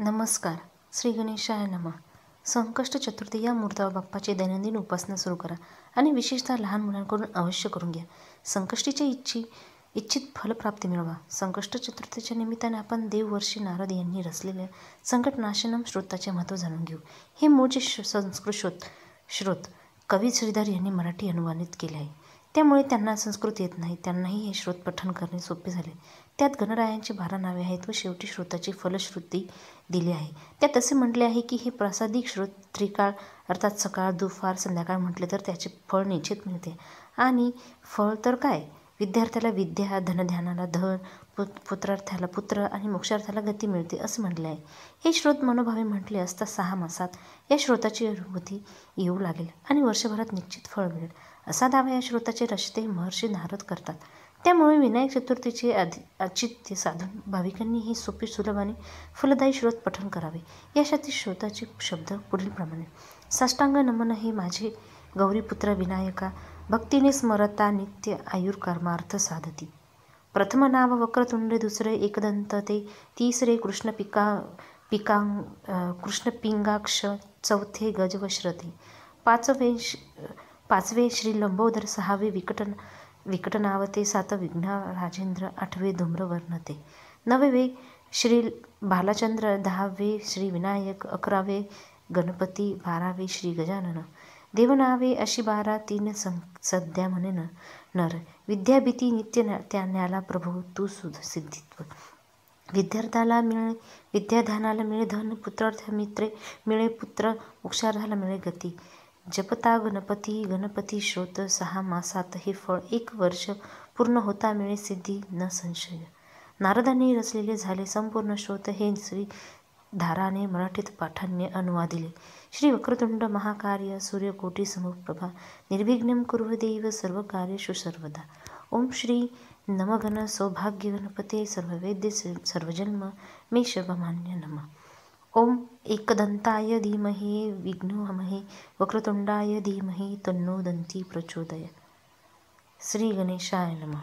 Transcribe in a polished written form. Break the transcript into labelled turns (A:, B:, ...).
A: नमस्कार. श्री गणेशाय नमः. संकष्ट चतुर्थी या मूर्तावर बाप्पाची दैनंदिन उपासना सुरू करा आणि विशेषतः लहान मुलांकडून अवश्य करून घ्या. संकष्टीच्या इच्छित फलप्राप्ती मिळवा. संकष्ट चतुर्थीच्या निमित्ताने आपण देववर्षी नारद यांनी रचलेल्या संकटनाशनम स्तोत्राचे महत्त्व जाणून घेऊ. हे मूळचे संस्कृत श्रोत कवी श्रीधर यांनी मराठी अनुवादित केले आहे. त्यामुळे त्यांना संस्कृत येत नाही, त्यांनाही हे श्रोत पठण करणे सोपे झाले. त्यात गणरायांची 12 नावे आहेत व शेवटी श्रोताची फलश्रुती दिली आहे. त्यात असे म्हटले आहे की हे प्रासादिक श्रोत त्रिकाळ अर्थात सकाळ, दुपार, संध्याकाळ म्हटले तर त्याचे फळ निश्चित मिळते. आणि फळ तर काय, विद्यार्थ्याला विद्या, धनध्यानाला धन, पुत्रार्थाला पुत्र आणि मोक्षार्थाला गती मिळते असे म्हटले आहे. हे श्रोत मनोभावे म्हटले असता 6 मासात या श्रोताची अनुभूती येऊ लागेल आणि वर्षभरात निश्चित फळ मिळेल असा दावा या श्रोताचे रचते महर्षी नारद करतात. त्यामुळे विनायक चतुर्थीचे औचित्य साधून भाविकांनी हे सोपे, सुलभ आणि फलदायी श्रोत पठण करावे. यासाठी श्रोताचे शब्द पुढीलप्रमाणे. साष्टांग नमन हे माझे गौरीपुत्र विनायका, भक्तीने स्मरता नित्य आयुर्कर्मार्थ साधती. प्रथम नाव वक्रतुंड, दुसरे एकदंत, ते तिसरे कृष्णपिंगाक्ष, चौथे गजवश्रते, पाचवे श्री लंबोदर, सहावे विकटनावते, 7 विघ्न राजेंद्र, 8वे धूम्रवर्णते, 9वे श्री बालचंद्र, 10वे श्री विनायक, 11वे गणपती, 12वे श्री गजानन. देवनावे अशी 12, 3 सध्या म्हणे नर. विद्याभीती नित्य न्याला प्रभू तू सिद्धित्व. विद्यार्थ्याला मिळे विद्या, ध्यानाला मिळे धन, पुत्रार्थ मित्रे मिळे पुत्र, मोक्षार्थाला मिळे गती. जपता गणपती गणपती श्रोत, 6 मासात हे फळ 1 वर्ष पूर्ण होता मिळे सिद्धी न संशय. नारदांनी रचलेले झाले संपूर्ण श्रोत हे श्री धाराने मराठीत पाठांनी अनुवादिले. श्री वक्रतुंड महाकार्य सूर्यकोटी समप्रभा, निर्विघ्नं कुरु देव सर्वकार्येषु सर्वदा. ओम श्री नमगण सौभाग्य गणपते, सर्ववेद्य सर्वजन्म मे शुभमान्य नमः. ओम एकदंताय धीमहि विघ्नोहमहे, वक्रतुंडाय धीमहि तन्नो दन्ती प्रचोदयात्. श्री गणेशाय नमः.